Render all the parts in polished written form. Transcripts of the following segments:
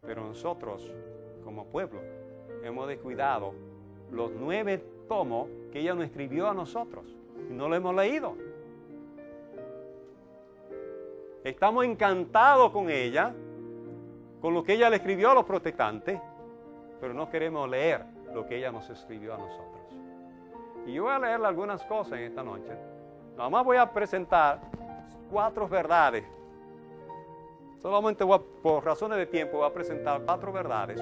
Pero nosotros, como pueblo, hemos descuidado los 9 tomos que ella nos escribió a nosotros. Y no lo hemos leído. Estamos encantados con ella, con lo que ella le escribió a los protestantes, pero no queremos leer lo que ella nos escribió a nosotros. Y yo voy a leerle algunas cosas en esta noche. Nada más voy a presentar 4 verdades. Solamente por razones de tiempo voy a presentar 4 verdades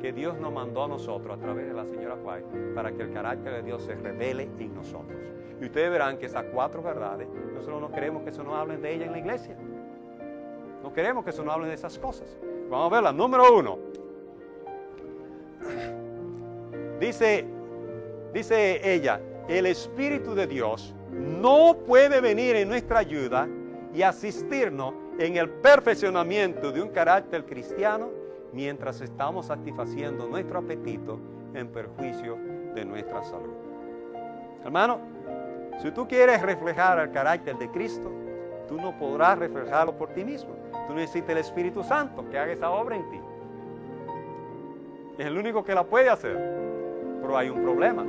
que Dios nos mandó a nosotros a través de la señora White para que el carácter de Dios se revele en nosotros. Y ustedes verán que esas 4 verdades, nosotros no queremos que se nos hablen de ella en la iglesia. No queremos que se nos hablen de esas cosas. Vamos a verla. Número 1. Dice ella, el Espíritu de Dios no puede venir en nuestra ayuda y asistirnos en el perfeccionamiento de un carácter cristiano mientras estamos satisfaciendo nuestro apetito en perjuicio de nuestra salud. Hermano, si tú quieres reflejar el carácter de Cristo, tú no podrás reflejarlo por ti mismo. Tú necesitas el Espíritu Santo que haga esa obra en ti. Es el único que la puede hacer. Pero hay un problema.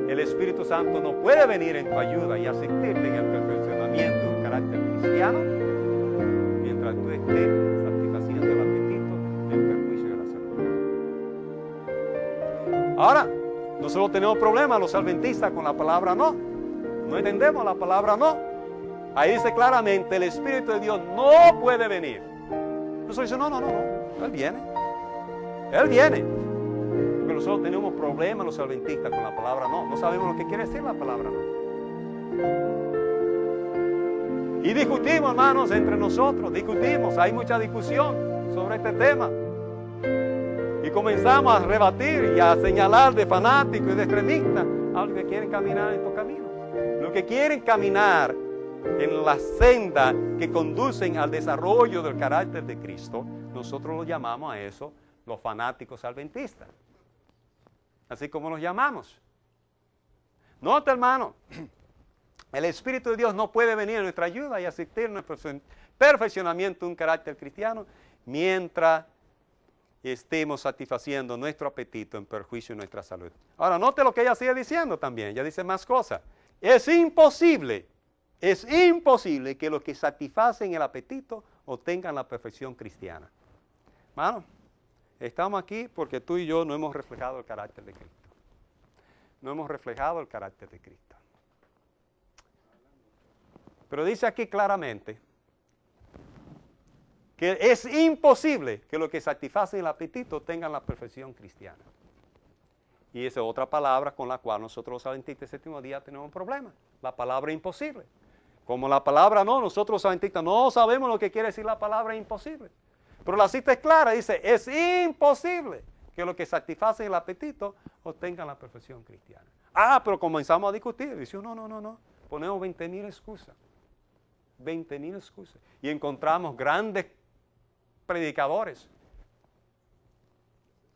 El Espíritu Santo no puede venir en tu ayuda y asistirte en el perfeccionamiento de un carácter cristiano mientras tú estés satisfaciendo el apetito en perjuicio de la salud. Ahora, nosotros tenemos problemas los adventistas con la palabra no. No entendemos la palabra no. Ahí dice claramente, el Espíritu de Dios no puede venir. Nosotros decimos, no. Él viene. Él viene. Porque nosotros tenemos problemas los adventistas con la palabra no. No sabemos lo que quiere decir la palabra no. Y discutimos, hermanos, entre nosotros. Discutimos. Hay mucha discusión sobre este tema. Y comenzamos a rebatir y a señalar de fanáticos y de extremistas a los que quieren caminar en estos caminos. Los que quieren caminar en la senda que conducen al desarrollo del carácter de Cristo, nosotros los llamamos a eso los fanáticos adventistas. Así como los llamamos. Nota, hermano, el Espíritu de Dios no puede venir a nuestra ayuda y asistirnos al perfeccionamiento de un carácter cristiano mientras estemos satisfaciendo nuestro apetito en perjuicio de nuestra salud. Ahora, note lo que ella sigue diciendo también. Ella dice más cosas. Es imposible que los que satisfacen el apetito obtengan la perfección cristiana. Hermano, estamos aquí porque tú y yo no hemos reflejado el carácter de Cristo. No hemos reflejado el carácter de Cristo. Pero dice aquí claramente que es imposible que los que satisfacen el apetito tengan la perfección cristiana. Y esa es otra palabra con la cual nosotros los adventistas del séptimo día tenemos un problema. La palabra imposible. Como la palabra no, nosotros los adventistas no sabemos lo que quiere decir la palabra imposible. Pero la cita es clara, dice, es imposible que los que satisfacen el apetito obtengan la perfección cristiana. Pero comenzamos a discutir. Dice, no. Ponemos 20,000 excusas. 20,000 excusas. Y encontramos grandes predicadores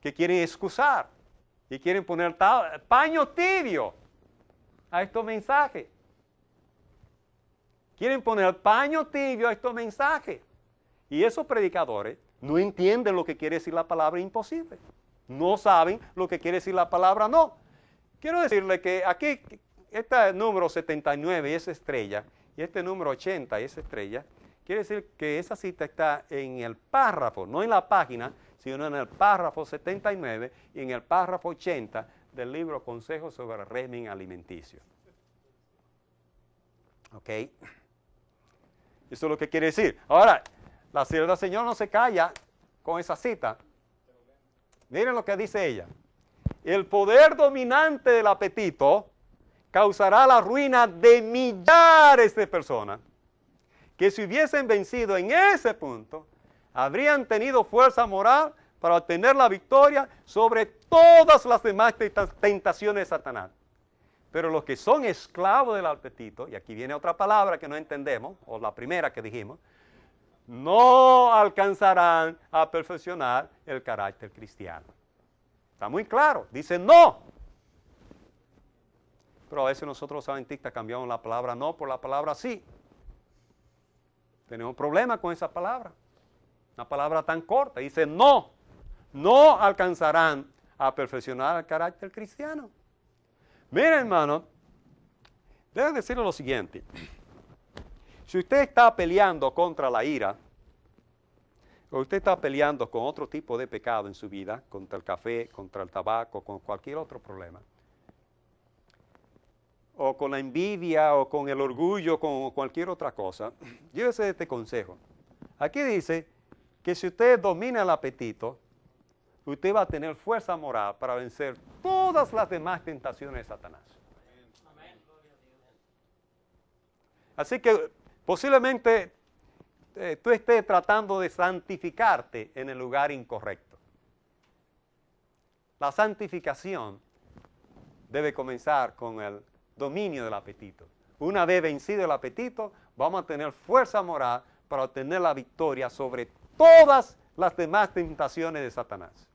que quieren excusar y quieren poner paño tibio a estos mensajes. Quieren poner paño tibio a estos mensajes. Y esos predicadores no entienden lo que quiere decir la palabra imposible. No saben lo que quiere decir la palabra no. Quiero decirle que aquí, este número 79 y esa estrella, y este número 80 y esa estrella, quiere decir que esa cita está en el párrafo, no en la página, sino en el párrafo 79 y en el párrafo 80 del libro Consejos sobre el régimen alimenticio. ¿Ok? Eso es lo que quiere decir. Ahora, la sierva del Señor no se calla con esa cita. Miren lo que dice ella. El poder dominante del apetito causará la ruina de millares de personas que si hubiesen vencido en ese punto, habrían tenido fuerza moral para obtener la victoria sobre todas las demás tentaciones de Satanás. Pero los que son esclavos del apetito, y aquí viene otra palabra que no entendemos, o la primera que dijimos, no alcanzarán a perfeccionar el carácter cristiano. Está muy claro, dice no. Pero a veces nosotros los adventistas cambiamos la palabra no por la palabra sí. Tenemos problemas con esa palabra. Una palabra tan corta, dice no. No alcanzarán a perfeccionar el carácter cristiano. Mira, hermano, debo decirle lo siguiente. Si usted está peleando contra la ira, o usted está peleando con otro tipo de pecado en su vida, contra el café, contra el tabaco, con cualquier otro problema, o con la envidia, o con el orgullo, con cualquier otra cosa, llévese este consejo. Aquí dice que si usted domina el apetito, usted va a tener fuerza moral para vencer todas las demás tentaciones de Satanás. Así que posiblemente tú estés tratando de santificarte en el lugar incorrecto. La santificación debe comenzar con el dominio del apetito. Una vez vencido el apetito, vamos a tener fuerza moral para obtener la victoria sobre todas las demás tentaciones de Satanás.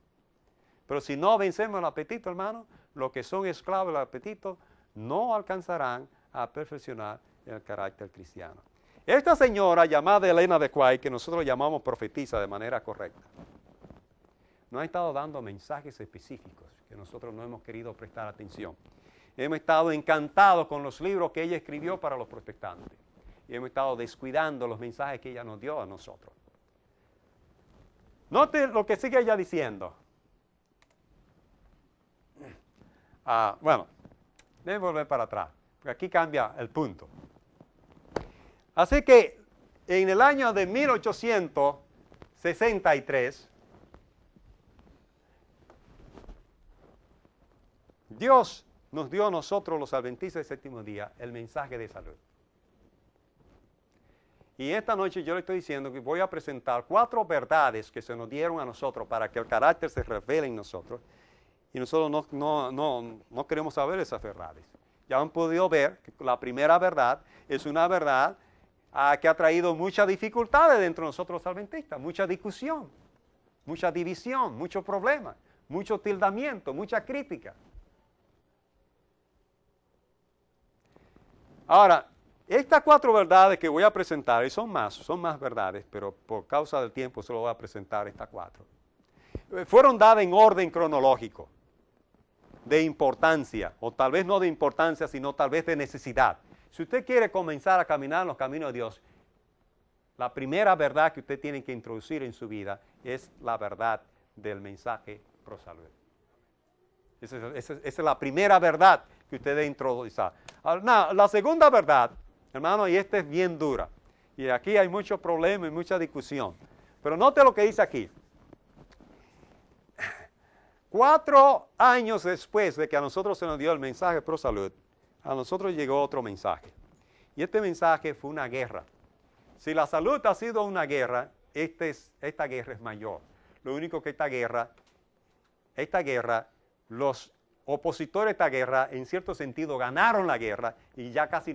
Pero si no vencemos el apetito, hermano, los que son esclavos del apetito no alcanzarán a perfeccionar el carácter cristiano. Esta señora llamada Elena de White, que nosotros llamamos profetisa de manera correcta, nos ha estado dando mensajes específicos que nosotros no hemos querido prestar atención. Hemos estado encantados con los libros que ella escribió para los protestantes. Y hemos estado descuidando los mensajes que ella nos dio a nosotros. Note lo que sigue ella diciendo. Bueno, déjenme volver para atrás, porque aquí cambia el punto. Así que en el año de 1863, Dios nos dio a nosotros, los adventistas del séptimo día, el mensaje de salud. Y esta noche yo le estoy diciendo que voy a presentar 4 verdades que se nos dieron a nosotros para que el carácter se revele en nosotros. Y nosotros no queremos saber esas verdades. Ya han podido ver que la primera verdad es una verdad que ha traído muchas dificultades dentro de nosotros los adventistas, mucha discusión, mucha división, muchos problemas, mucho tildamiento, mucha crítica. Ahora, estas 4 verdades que voy a presentar, y son más verdades, pero por causa del tiempo solo voy a presentar estas 4. Fueron dadas en orden cronológico, de importancia, o tal vez no de importancia, sino tal vez de necesidad. Si usted quiere comenzar a caminar en los caminos de Dios, la primera verdad que usted tiene que introducir en su vida es la verdad del mensaje pro salud. Esa es la primera verdad que usted debe introducir. La segunda verdad, hermano, y esta es bien dura, y aquí hay muchos problemas y mucha discusión, pero note lo que dice aquí. 4 años después de que a nosotros se nos dio el mensaje pro salud, a nosotros llegó otro mensaje. Y este mensaje fue una guerra. Si la salud ha sido una guerra, esta guerra es mayor. Lo único que esta guerra, los opositores de esta guerra, en cierto sentido, ganaron la guerra y ya casi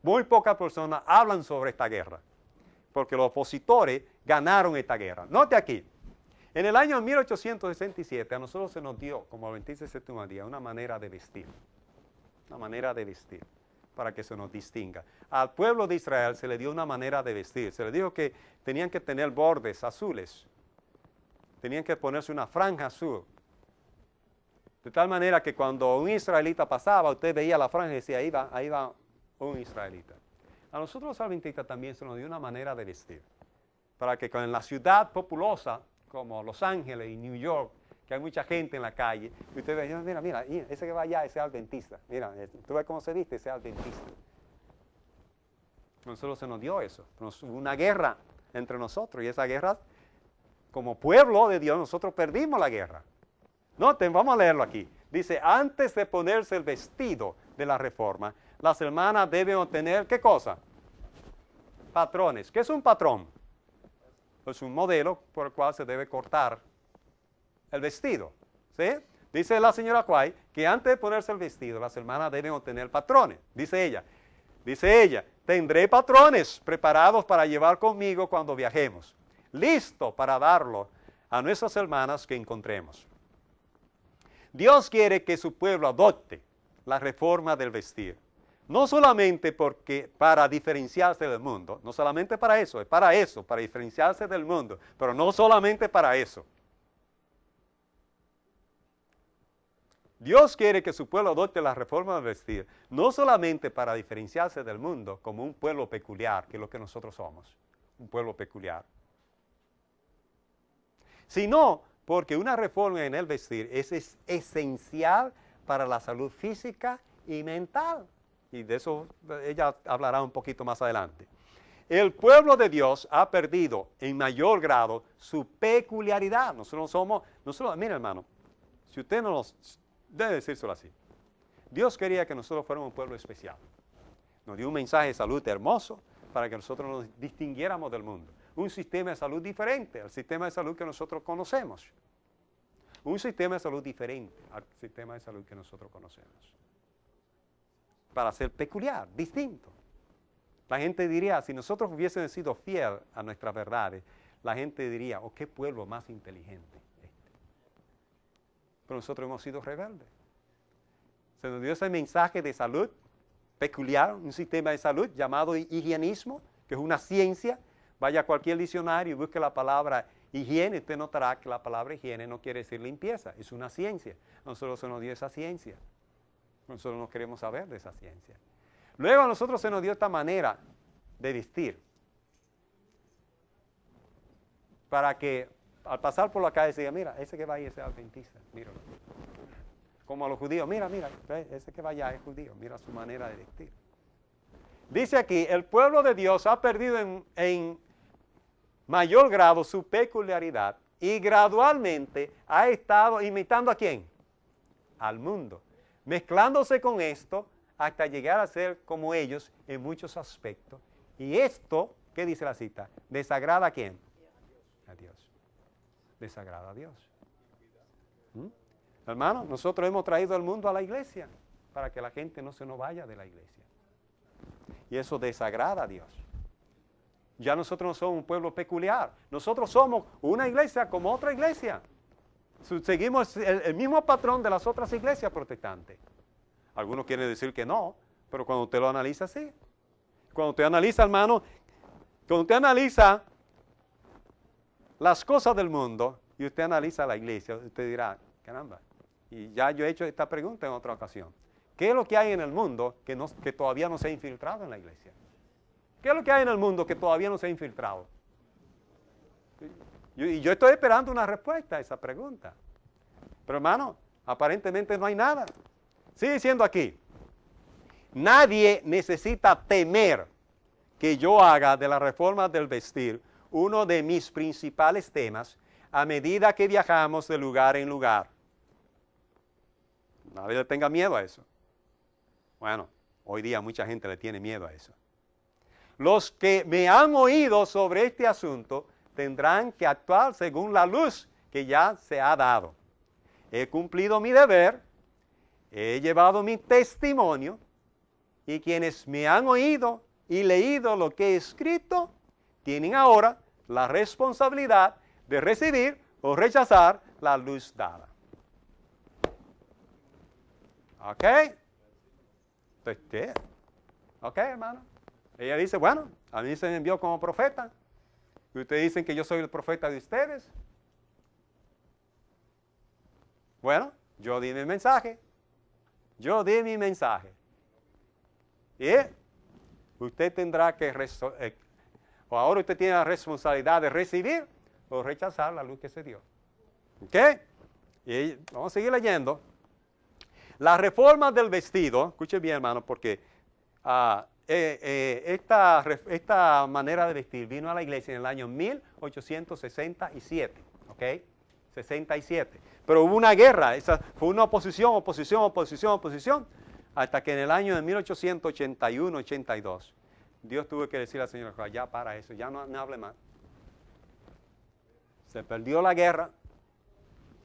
muy pocas personas hablan sobre esta guerra. Porque los opositores ganaron esta guerra. Note aquí. En el año 1867 a nosotros se nos dio, como adventistas del séptimo día, una manera de vestir. Una manera de vestir, para que se nos distinga. Al pueblo de Israel se le dio una manera de vestir. Se le dijo que tenían que tener bordes azules. Tenían que ponerse una franja azul. De tal manera que cuando un israelita pasaba, usted veía la franja y decía, ahí va un israelita. A nosotros los adventistas también se nos dio una manera de vestir. Para que en la ciudad populosa, como Los Ángeles y New York, que hay mucha gente en la calle, y usted ve, mira, ese que va allá, ese es adventista. Mira, tú ves cómo se viste, ese es adventista. Nosotros se nos dio eso. Hubo una guerra entre nosotros, y esa guerra, como pueblo de Dios, nosotros perdimos la guerra. Noten, vamos a leerlo aquí. Dice, antes de ponerse el vestido de la reforma, las hermanas deben obtener, ¿qué cosa? Patrones. ¿Qué es un patrón? Es un modelo por el cual se debe cortar el vestido. ¿Sí? Dice la señora White que antes de ponerse el vestido, las hermanas deben obtener patrones. Dice ella, tendré patrones preparados para llevar conmigo cuando viajemos, listo para darlo a nuestras hermanas que encontremos. Dios quiere que su pueblo adopte la reforma del vestir. No solamente para diferenciarse del mundo, no solamente para eso, es para eso, para diferenciarse del mundo, pero no solamente para eso. Dios quiere que su pueblo adopte la reforma del vestir, no solamente para diferenciarse del mundo como un pueblo peculiar, que es lo que nosotros somos, un pueblo peculiar, sino porque una reforma en el vestir es esencial para la salud física y mental. Y de eso ella hablará un poquito más adelante. El pueblo de Dios ha perdido en mayor grado su peculiaridad. Mira hermano, si usted no nos, debe decírselo así. Dios quería que nosotros fuéramos un pueblo especial. Nos dio un mensaje de salud hermoso para que nosotros nos distinguiéramos del mundo. Un sistema de salud diferente al sistema de salud que nosotros conocemos. Un sistema de salud diferente al sistema de salud que nosotros conocemos. Para ser peculiar, distinto. La gente diría, si nosotros hubiésemos sido fieles a nuestras verdades, la gente diría, oh, qué pueblo más inteligente este. Pero nosotros hemos sido rebeldes. Se nos dio ese mensaje de salud peculiar, un sistema de salud llamado higienismo, que es una ciencia. Vaya a cualquier diccionario y busque la palabra higiene, usted notará que la palabra higiene no quiere decir limpieza, es una ciencia. Nosotros se nos dio esa ciencia. Nosotros no queremos saber de esa ciencia. Luego a nosotros se nos dio esta manera de vestir. Para que al pasar por la calle se diga, mira, ese que va ahí es adventista, míralo. Como a los judíos, mira, ese que va allá es judío, mira su manera de vestir. Dice aquí, el pueblo de Dios ha perdido en mayor grado su peculiaridad y gradualmente ha estado imitando ¿a quién? Al mundo. Mezclándose con esto hasta llegar a ser como ellos en muchos aspectos. Y esto, ¿qué dice la cita? ¿Desagrada a quién? A Dios. Desagrada a Dios. Hermano, nosotros hemos traído al mundo a la iglesia para que la gente no se nos vaya de la iglesia. Y eso desagrada a Dios. Ya nosotros no somos un pueblo peculiar. Nosotros somos una iglesia como otra iglesia. Seguimos el mismo patrón de las otras iglesias protestantes. Algunos quieren decir que no, pero cuando usted lo analiza, sí. Cuando usted analiza, hermano, cuando usted analiza las cosas del mundo y usted analiza la iglesia, usted dirá, caramba, y ya yo he hecho esta pregunta en otra ocasión. ¿Qué es lo que hay en el mundo que todavía no se ha infiltrado en la iglesia? ¿Qué es lo que hay en el mundo que todavía no se ha infiltrado? Y yo estoy esperando una respuesta a esa pregunta. Pero hermano, aparentemente no hay nada. Sigue diciendo aquí, nadie necesita temer que yo haga de la reforma del vestir uno de mis principales temas a medida que viajamos de lugar en lugar. Nadie le tenga miedo a eso. Bueno, hoy día mucha gente le tiene miedo a eso. Los que me han oído sobre este asunto tendrán que actuar según la luz que ya se ha dado. He cumplido mi deber, he llevado mi testimonio, y quienes me han oído y leído lo que he escrito, tienen ahora la responsabilidad de recibir o rechazar la luz dada. ¿Ok? Entonces, ¿ok, hermano? Ella dice, bueno, a mí se me envió como profeta. Y ustedes dicen que yo soy el profeta de ustedes. Bueno, yo di mi mensaje. Yo di mi mensaje. Y usted tendrá que, o ahora usted tiene la responsabilidad de recibir o rechazar la luz que se dio. ¿Ok? Y vamos a seguir leyendo. La reforma del vestido, escuche bien hermano, porque esta manera de vestir vino a la iglesia en el año 1867, ¿ok? 67. Pero hubo una guerra, esa fue una oposición, hasta que en el año de 1881-82, Dios tuvo que decirle al Señor, ya para eso, ya no hable más. Se perdió la guerra,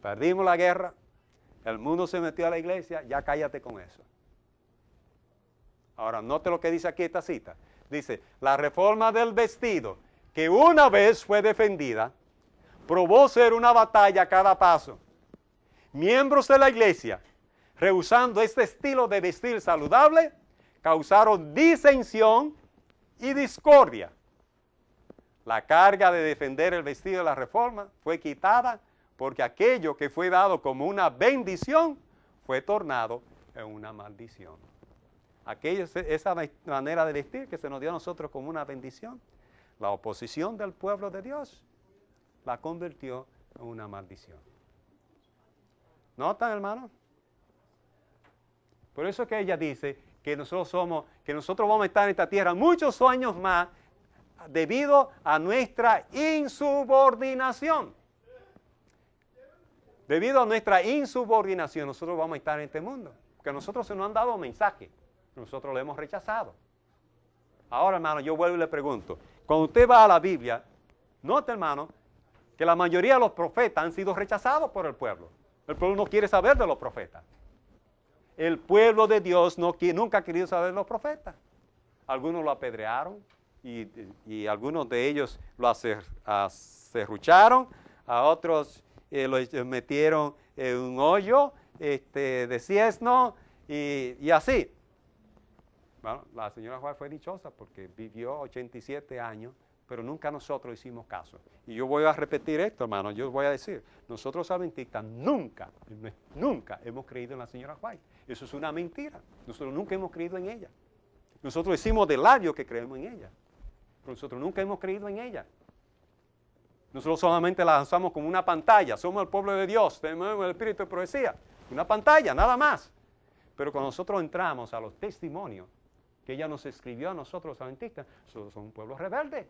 perdimos la guerra, El mundo se metió a la iglesia, ya cállate con eso. Ahora, note lo que dice aquí esta cita. Dice, la reforma del vestido, que una vez fue defendida, probó ser una batalla a cada paso. Miembros de la iglesia, rehusando este estilo de vestir saludable, causaron disensión y discordia. La carga de defender el vestido de la reforma fue quitada porque aquello que fue dado como una bendición fue tornado en una maldición. Esa manera de vestir que se nos dio a nosotros como una bendición, la oposición del pueblo de Dios la convirtió en una maldición. ¿Notan, hermano? Por eso que ella dice que nosotros vamos a estar en esta tierra muchos años más debido a nuestra insubordinación. Debido a nuestra insubordinación, nosotros vamos a estar en este mundo. Porque a nosotros se nos han dado mensajes, nosotros lo hemos rechazado. Ahora, hermano, yo vuelvo y le pregunto, cuando usted va a la Biblia, note, hermano, que la mayoría de los profetas han sido rechazados por el pueblo. El pueblo no quiere saber de los profetas. El pueblo de Dios nunca ha querido saber de los profetas. Algunos lo apedrearon y algunos de ellos lo acerrucharon, a otros los metieron en un hoyo de ciesno y así. Bueno, la señora Juárez fue dichosa porque vivió 87 años, pero nunca nosotros hicimos caso. Y yo voy a repetir esto, hermano, yo voy a decir, nosotros adventistas nunca hemos creído en la señora White. Eso es una mentira. Nosotros nunca hemos creído en ella. Nosotros decimos de labio que creemos en ella, pero nosotros nunca hemos creído en ella. Nosotros solamente la lanzamos como una pantalla. Somos el pueblo de Dios, tenemos el espíritu de profecía. Una pantalla, nada más. Pero cuando nosotros entramos a los testimonios que ella nos escribió a nosotros los adventistas, nosotros somos un pueblo rebelde,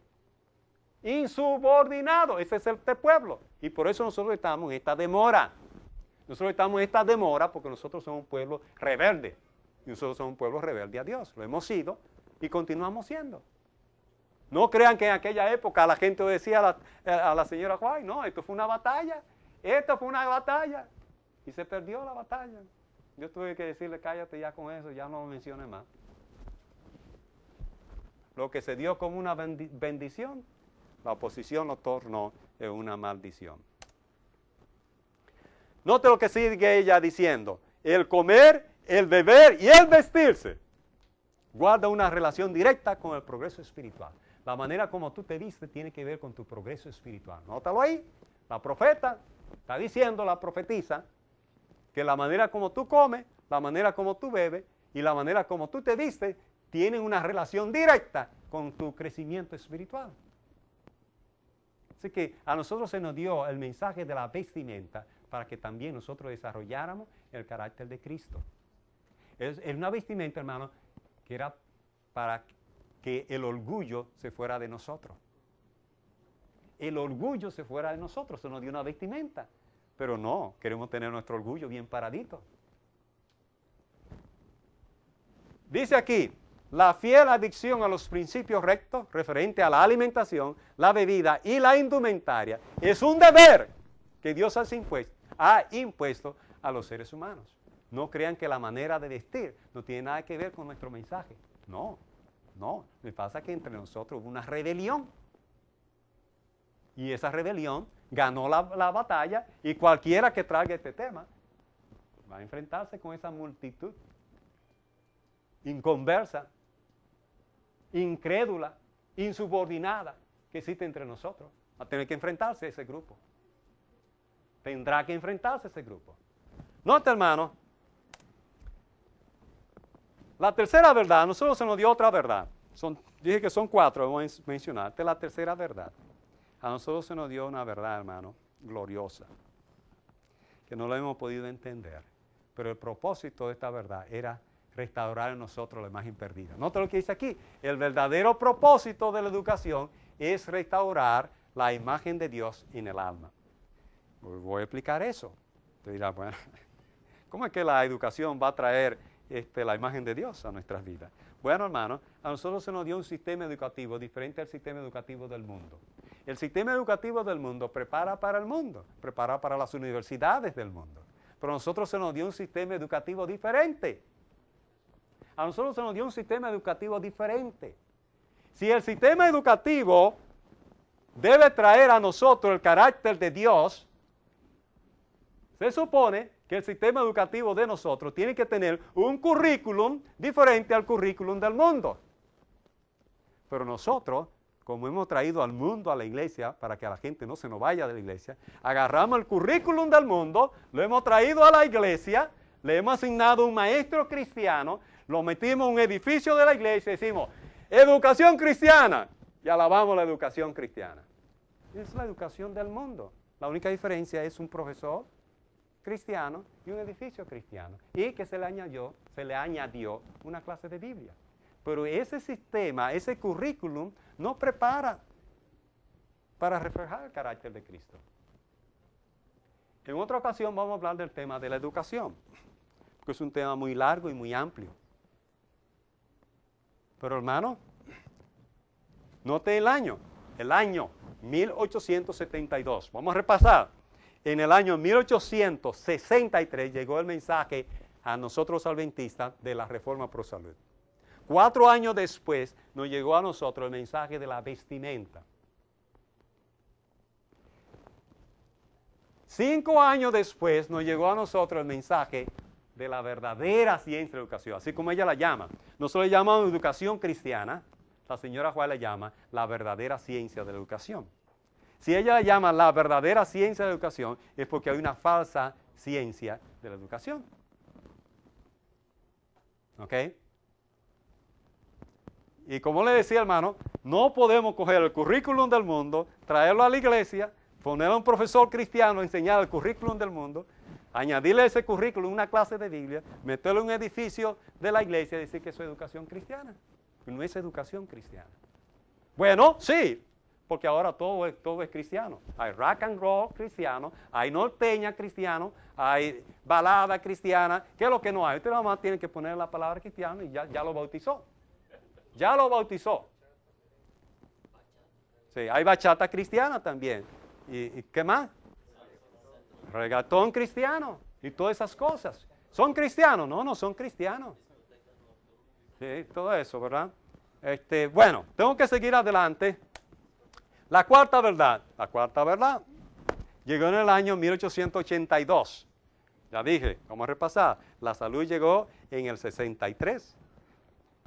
insubordinado. Ese es este pueblo. Y por eso nosotros estamos en esta demora. Nosotros estamos en esta demora porque nosotros somos un pueblo rebelde. Y nosotros somos un pueblo rebelde a Dios. Lo hemos sido y continuamos siendo. No crean que en aquella época la gente decía a la señora White, no, esto fue una batalla. Esto fue una batalla. Y se perdió la batalla. Yo tuve que decirle, cállate ya con eso, ya no lo menciones más. Lo que se dio como una bendición, la oposición lo tornó en una maldición. Note lo que sigue ella diciendo. El comer, el beber y el vestirse guarda una relación directa con el progreso espiritual. La manera como tú te vistes tiene que ver con tu progreso espiritual. Nótalo ahí. La profeta está diciendo, la profetiza, que la manera como tú comes, la manera como tú bebes y la manera como tú te vistes tienen una relación directa con tu crecimiento espiritual. Así que a nosotros se nos dio el mensaje de la vestimenta para que también nosotros desarrolláramos el carácter de Cristo. Es una vestimenta, hermano, que era para que el orgullo se fuera de nosotros. El orgullo se fuera de nosotros, se nos dio una vestimenta. Pero no, queremos tener nuestro orgullo bien paradito. Dice aquí, la fiel adicción a los principios rectos referente a la alimentación, la bebida y la indumentaria es un deber que Dios ha impuesto a los seres humanos. No crean que la manera de vestir no tiene nada que ver con nuestro mensaje. No. Me pasa que entre nosotros hubo una rebelión. Y esa rebelión ganó la batalla y cualquiera que traiga este tema va a enfrentarse con esa multitud inconversa, incrédula, insubordinada que existe entre nosotros. Va a tener que enfrentarse a ese grupo. Tendrá que enfrentarse a ese grupo. Nota, hermano, la tercera verdad, a nosotros se nos dio otra verdad. Dije que son 4, voy a mencionar. Esta es la tercera verdad. A nosotros se nos dio una verdad, hermano, gloriosa, que no lo hemos podido entender. Pero el propósito de esta verdad era restaurar en nosotros la imagen perdida. Nota lo que dice aquí. El verdadero propósito de la educación es restaurar la imagen de Dios en el alma. Voy a explicar eso. Te dirá, bueno, ¿cómo es que la educación va a traer la imagen de Dios a nuestras vidas? Bueno, hermano, a nosotros se nos dio un sistema educativo diferente al sistema educativo del mundo. El sistema educativo del mundo prepara para el mundo, prepara para las universidades del mundo. pero a nosotros se nos dio un sistema educativo diferente. A nosotros se nos dio un sistema educativo diferente. Si el sistema educativo debe traer a nosotros el carácter de Dios, se supone que el sistema educativo de nosotros tiene que tener un currículum diferente al currículum del mundo. Pero nosotros, como hemos traído al mundo a la iglesia, para que la gente no se nos vaya de la iglesia, agarramos el currículum del mundo, lo hemos traído a la iglesia, le hemos asignado un maestro cristiano, lo metimos en un edificio de la iglesia y decimos, educación cristiana, y alabamos la educación cristiana. Es la educación del mundo. La única diferencia es un profesor cristiano y un edificio cristiano. Y que se le añadió una clase de Biblia. Pero ese sistema, ese currículum, no prepara para reflejar el carácter de Cristo. En otra ocasión vamos a hablar del tema de la educación, porque es un tema muy largo y muy amplio. Pero hermano, note el año 1872. Vamos a repasar. En el año 1863 llegó el mensaje a nosotros adventistas de la Reforma Pro Salud. 4 años después nos llegó a nosotros el mensaje de la vestimenta. 5 años después nos llegó a nosotros el mensaje de la verdadera ciencia de la educación, así como ella la llama. Nosotros le llamamos educación cristiana, la señora Juárez la llama la verdadera ciencia de la educación. Si ella la llama la verdadera ciencia de la educación, es porque hay una falsa ciencia de la educación. ¿Ok? Y como le decía, hermano, no podemos coger el currículum del mundo, traerlo a la iglesia, poner a un profesor cristiano a enseñar el currículum del mundo, añadirle a ese currículum una clase de Biblia, meterlo en un edificio de la iglesia y decir que eso es educación cristiana. No es educación cristiana. Bueno, sí, porque ahora todo es cristiano. Hay rock and roll cristiano, hay norteña cristiano, hay balada cristiana. ¿Qué es lo que no hay? Usted nada más tiene que poner la palabra cristiano y ya lo bautizó. Ya lo bautizó. Sí, hay bachata cristiana también. ¿Y qué más? Regatón cristiano y todas esas cosas. ¿Son cristianos? No, no son cristianos. Sí, todo eso, ¿verdad? Bueno, tengo que seguir adelante. La cuarta verdad llegó en el año 1882. Ya dije, vamos a repasar. La salud llegó en el 63.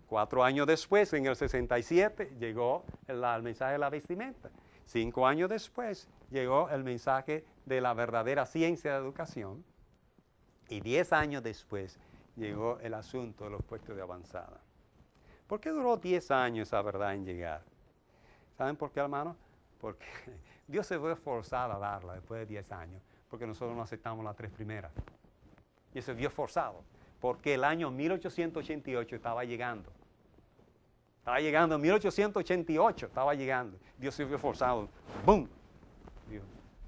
4 años después, en el 67, llegó el mensaje de la vestimenta. 5 años después, llegó el mensaje de la verdadera ciencia de la educación. Y 10 años después, llegó el asunto de los puestos de avanzada. ¿Por qué duró 10 años esa verdad en llegar? ¿Saben por qué, hermano? Porque Dios se fue forzado a darla después de 10 años, porque nosotros no aceptamos las 3 primeras. Y eso es Dios forzado, porque el año 1888 estaba llegando. Estaba llegando, en 1888 estaba llegando. Dios se fue forzado. ¡Bum! Dios,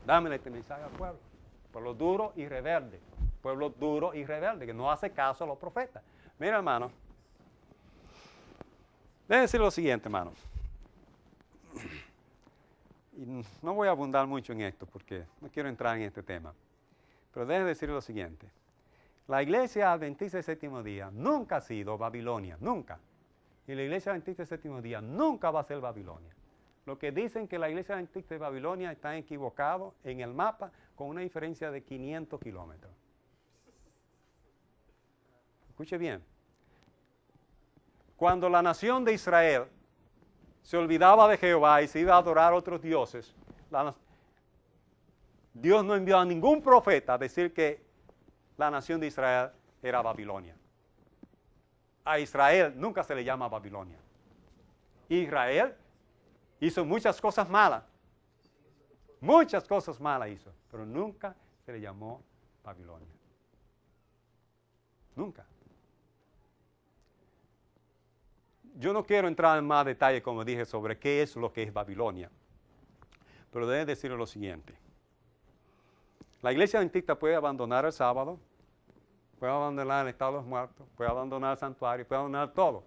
dame este mensaje al pueblo. Pueblo duro y rebelde. Pueblo duro y rebelde, que no hace caso a los profetas. Mira, hermano. Déjame decir lo siguiente, hermano. Y no voy a abundar mucho en esto porque no quiero entrar en este tema. Pero déjame decir lo siguiente. La iglesia adventista del séptimo día nunca ha sido Babilonia, nunca. Y la iglesia adventista del séptimo día nunca va a ser Babilonia. Lo que dicen que la iglesia adventista de Babilonia están equivocados en el mapa con una diferencia de 500 kilómetros. Escuche bien. Cuando la nación de Israel se olvidaba de Jehová y se iba a adorar a otros dioses, Dios no envió a ningún profeta a decir que la nación de Israel era Babilonia. A Israel nunca se le llama Babilonia. Israel hizo muchas cosas malas. Muchas cosas malas hizo, pero nunca se le llamó Babilonia. Nunca. Yo no quiero entrar en más detalle, como dije, sobre qué es lo que es Babilonia. Pero debo decirle lo siguiente. La iglesia adventista puede abandonar el sábado, puede abandonar el estado de los muertos, puede abandonar el santuario, puede abandonar todo.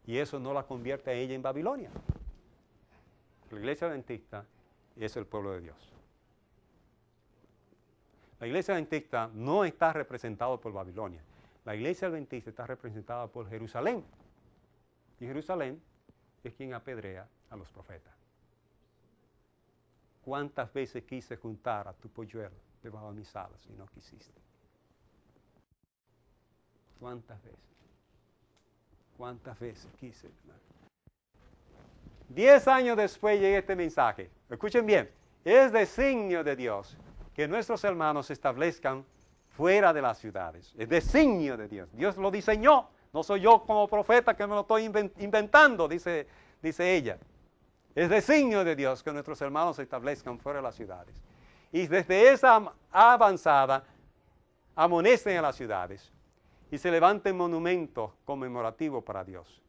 Y eso no la convierte a ella en Babilonia. La iglesia adventista es el pueblo de Dios. La iglesia adventista no está representada por Babilonia. La iglesia adventista está representada por Jerusalén. Y Jerusalén es quien apedrea a los profetas. ¿Cuántas veces quise juntar a tu polluelo debajo de mis alas y no quisiste? ¿Cuántas veces? ¿Cuántas veces quise? 10 años después llega este mensaje. Escuchen bien. Es designio de Dios que nuestros hermanos se establezcan fuera de las ciudades. Es designio de Dios. Dios lo diseñó. No soy yo como profeta que me lo estoy inventando, dice ella. Es designio de Dios que nuestros hermanos se establezcan fuera de las ciudades. Y desde esa avanzada, amonesten a las ciudades y se levanten monumentos conmemorativos para Dios.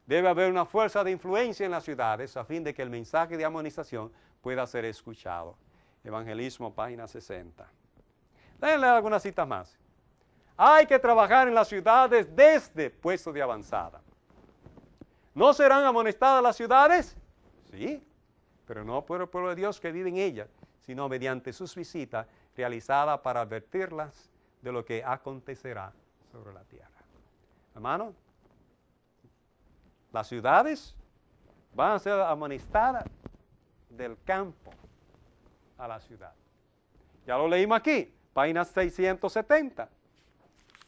Debe haber una fuerza de influencia en las ciudades a fin de que el mensaje de amonización pueda ser escuchado. Evangelismo, página 60. Déjenle algunas citas más. Hay que trabajar en las ciudades desde puesto de avanzada. ¿No serán amonestadas las ciudades? Sí, pero no por el pueblo de Dios que vive en ellas, sino mediante sus visitas realizadas para advertirlas de lo que acontecerá sobre la tierra. Hermano, las ciudades van a ser amonestadas del campo a la ciudad. Ya lo leímos aquí, página 670.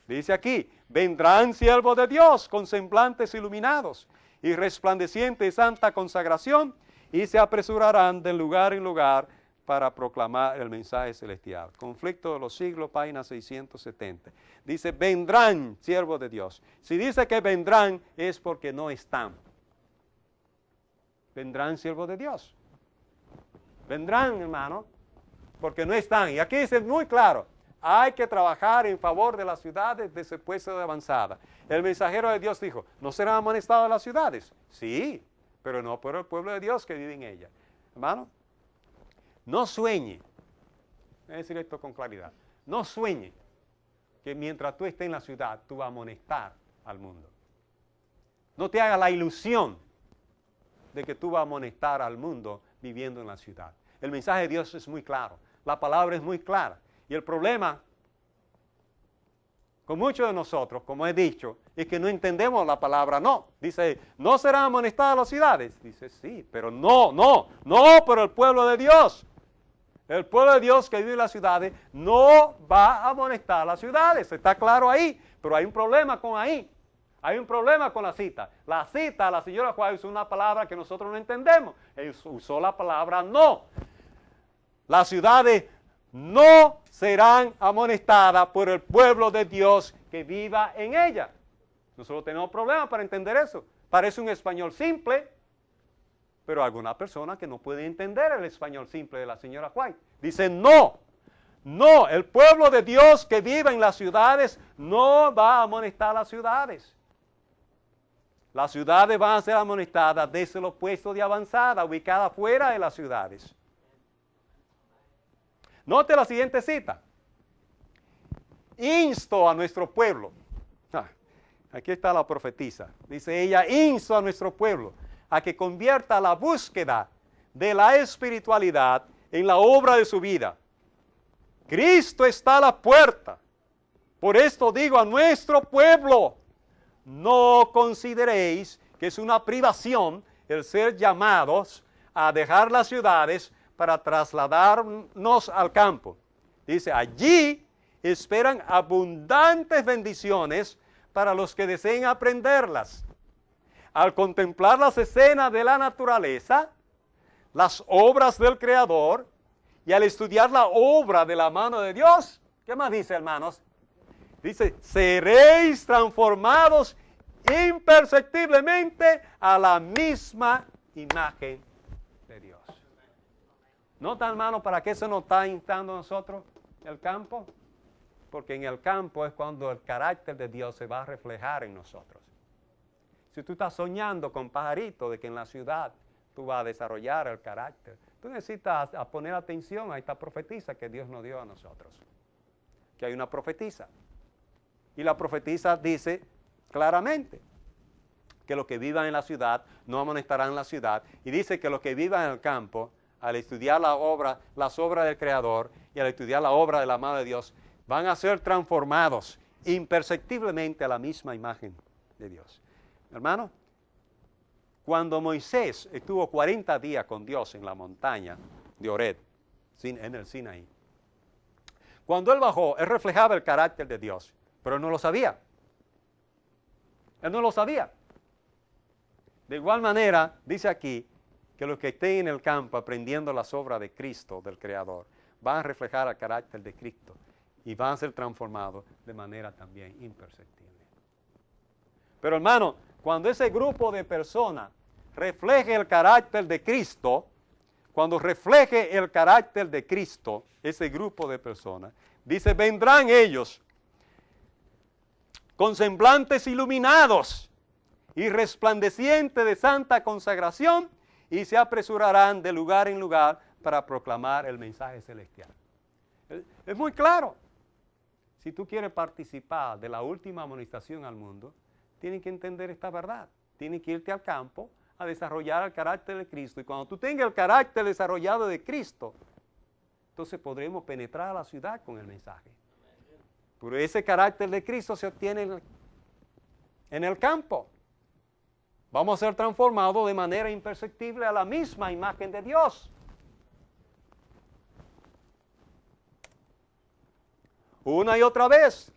Dice aquí, vendrán siervos de Dios con semblantes iluminados y resplandeciente santa consagración y se apresurarán de lugar en lugar para proclamar el mensaje celestial. Conflicto de los siglos, página 670. Dice, vendrán siervos de Dios. Si dice que vendrán es porque no están. Vendrán siervos de Dios. Vendrán, hermano, porque no están. Y aquí dice muy claro, hay que trabajar en favor de las ciudades de ese puesto de avanzada. El mensajero de Dios dijo, ¿no serán amonestadas las ciudades? Sí, pero no por el pueblo de Dios que vive en ellas. Hermano, no sueñe, voy a decir esto con claridad, no sueñe que mientras tú estés en la ciudad, tú vas a amonestar al mundo. No te hagas la ilusión de que tú vas a amonestar al mundo viviendo en la ciudad. El mensaje de Dios es muy claro, la palabra es muy clara. Y el problema con muchos de nosotros, como he dicho, es que no entendemos la palabra no. Dice, ¿no serán amonestadas las ciudades? Dice, sí, pero no por el pueblo de Dios. El pueblo de Dios que vive en las ciudades no va a amonestar las ciudades. Está claro ahí, pero hay un problema con ahí. Hay un problema con la cita. La cita, la señora Juárez usó una palabra que nosotros no entendemos. Él usó la palabra no. Las ciudades no serán amonestadas por el pueblo de Dios que viva en ella. Nosotros tenemos problemas para entender eso. Parece un español simple, pero alguna persona que no puede entender el español simple de la señora White. Dice no, el pueblo de Dios que vive en las ciudades no va a amonestar las ciudades. Las ciudades van a ser amonestadas desde los puestos de avanzada, ubicadas fuera de las ciudades. Note la siguiente cita. Insto a nuestro pueblo. Aquí está la profetisa. Dice ella, insto a nuestro pueblo a que convierta la búsqueda de la espiritualidad en la obra de su vida. Cristo está a la puerta. Por esto digo a nuestro pueblo, no consideréis que es una privación el ser llamados a dejar las ciudades para trasladarnos al campo. Dice, allí esperan abundantes bendiciones para los que deseen aprenderlas. Al contemplar las escenas de la naturaleza, las obras del Creador, y al estudiar la obra de la mano de Dios, ¿qué más dice, hermanos? Dice, seréis transformados imperceptiblemente a la misma imagen de Dios. ¿Nota, hermano, para qué se nos está instando a nosotros el campo? Porque en el campo es cuando el carácter de Dios se va a reflejar en nosotros. Si tú estás soñando con pajaritos de que en la ciudad tú vas a desarrollar el carácter, tú necesitas poner atención a esta profetisa que Dios nos dio a nosotros. Que hay una profetisa. Y la profetisa dice claramente que los que vivan en la ciudad no amonestarán en la ciudad. Y dice que los que vivan en el campo al estudiar las obras del Creador y al estudiar la obra de la mano de Dios, van a ser transformados imperceptiblemente a la misma imagen de Dios. Hermano, cuando Moisés estuvo 40 días con Dios en la montaña de Horeb, en el Sinaí, cuando él bajó, él reflejaba el carácter de Dios, pero él no lo sabía. Él no lo sabía. De igual manera, dice aquí, que los que estén en el campo aprendiendo las obras de Cristo, del Creador, van a reflejar el carácter de Cristo y van a ser transformados de manera también imperceptible. Pero hermano, cuando ese grupo de personas refleje el carácter de Cristo, cuando refleje el carácter de Cristo, ese grupo de personas, dice, vendrán ellos con semblantes iluminados y resplandecientes de santa consagración, y se apresurarán de lugar en lugar para proclamar el mensaje celestial. Es muy claro. Si tú quieres participar de la última amonestación al mundo, tienes que entender esta verdad. Tienes que irte al campo a desarrollar el carácter de Cristo. Y cuando tú tengas el carácter desarrollado de Cristo, entonces podremos penetrar a la ciudad con el mensaje. Pero ese carácter de Cristo se obtiene en el campo. Vamos a ser transformados de manera imperceptible a la misma imagen de Dios. Una y otra vez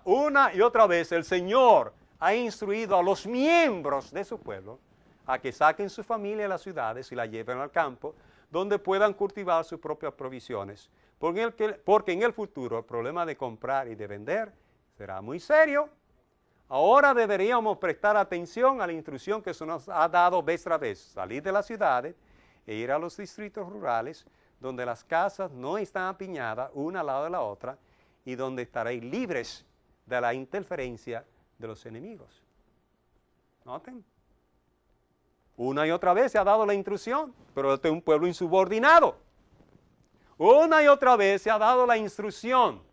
una y otra vez el Señor ha instruido a los miembros de su pueblo a que saquen su familia de las ciudades y la lleven al campo, donde puedan cultivar sus propias provisiones. Porque en el futuro el problema de comprar y de vender será muy serio. Ahora deberíamos prestar atención a la instrucción que se nos ha dado vez tras vez, salir de las ciudades e ir a los distritos rurales, donde las casas no están apiñadas una al lado de la otra y donde estaréis libres de la interferencia de los enemigos. Noten. Una y otra vez se ha dado la instrucción, pero este es un pueblo insubordinado. Una y otra vez se ha dado la instrucción,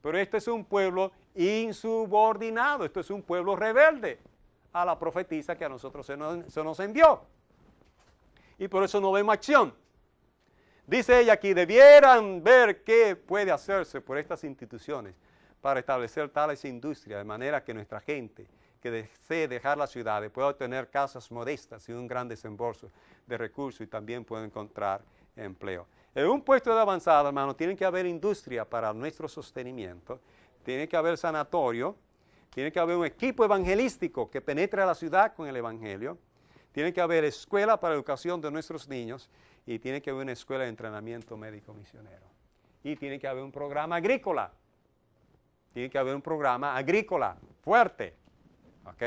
pero este es un pueblo insubordinado, esto es un pueblo rebelde a la profetisa que a nosotros se nos envió. Y por eso no vemos acción. Dice ella aquí, debieran ver qué puede hacerse por estas instituciones para establecer tales industrias, de manera que nuestra gente que desee dejar las ciudades pueda obtener casas modestas y un gran desembolso de recursos y también pueda encontrar empleo. En un puesto de avanzada, hermano, tiene que haber industria para nuestro sostenimiento, tiene que haber sanatorio, tiene que haber un equipo evangelístico que penetre a la ciudad con el evangelio, tiene que haber escuela para la educación de nuestros niños y tiene que haber una escuela de entrenamiento médico misionero. Y tiene que haber un programa agrícola. Tiene que haber un programa agrícola fuerte. ¿Ok?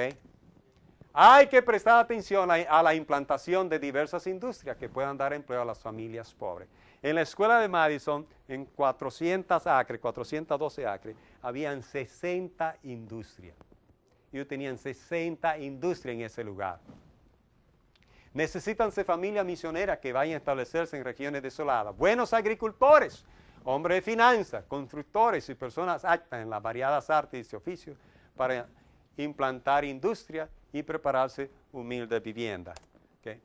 Hay que prestar atención a la implantación de diversas industrias que puedan dar empleo a las familias pobres. En la escuela de Madison, en 412 acres, habían 60 industrias. Ellos tenían 60 industrias en ese lugar. Necesítanse familias misioneras que vayan a establecerse en regiones desoladas. Buenos agricultores, hombres de finanzas, constructores y personas aptas en las variadas artes y oficios para implantar industria y prepararse humilde vivienda. ¿Okay?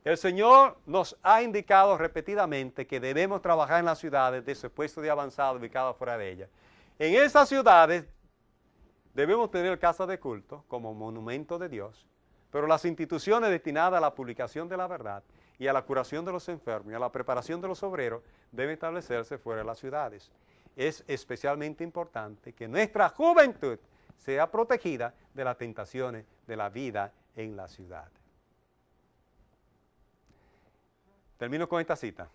El Señor nos ha indicado repetidamente que debemos trabajar en las ciudades de ese puesto de avanzado ubicado fuera de ellas. En esas ciudades debemos tener casas de culto como monumento de Dios, pero las instituciones destinadas a la publicación de la verdad y a la curación de los enfermos y a la preparación de los obreros deben establecerse fuera de las ciudades. Es especialmente importante que nuestra juventud sea protegida de las tentaciones de la vida en la ciudad. Termino con esta cita.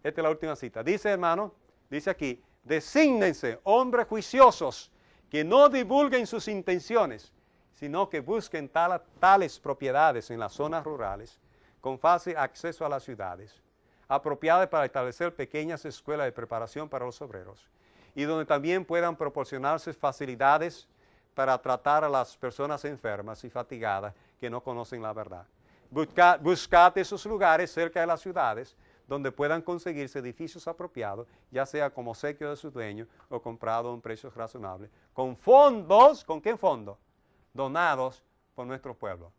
Esta es la última cita. Dice, hermano, dice aquí, desígnense hombres juiciosos que no divulguen sus intenciones, sino que busquen tales propiedades en las zonas rurales, con fácil acceso a las ciudades, apropiadas para establecer pequeñas escuelas de preparación para los obreros, y donde también puedan proporcionarse facilidades para tratar a las personas enfermas y fatigadas que no conocen la verdad. Buscad esos lugares cerca de las ciudades donde puedan conseguirse edificios apropiados, ya sea como obsequio de su dueño o comprado a un precio razonable, con fondos, ¿con qué fondo? Donados por nuestro pueblo.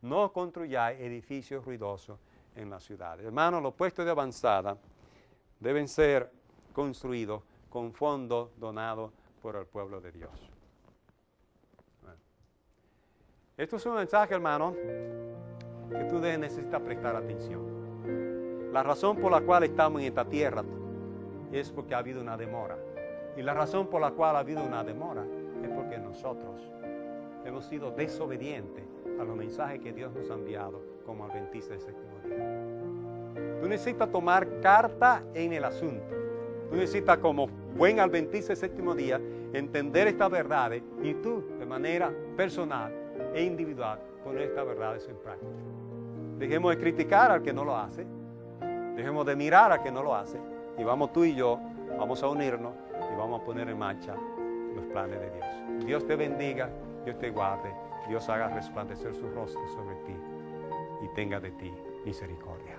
no construyáis edificios ruidosos en las ciudades. Hermanos, los puestos de avanzada deben ser construidos con fondos donados por el pueblo de Dios. Bueno. Esto es un mensaje, hermano, que tú necesitas prestar atención. La razón por la cual estamos en esta tierra es porque ha habido una demora. Y la razón por la cual ha habido una demora es porque nosotros hemos sido desobedientes a los mensajes que Dios nos ha enviado como adventistas del séptimo día. Tú necesitas tomar carta en el asunto. Tú necesitas, como buen adventista del séptimo día, entender estas verdades y tú, de manera personal e individual, poner estas verdades en práctica. Dejemos de criticar al que no lo hace. Dejemos de mirar al que no lo hace. Y vamos tú y yo, vamos a unirnos y vamos a poner en marcha los planes de Dios. Dios te bendiga, Dios te guarde, Dios haga resplandecer su rostro sobre ti y tenga de ti misericordia.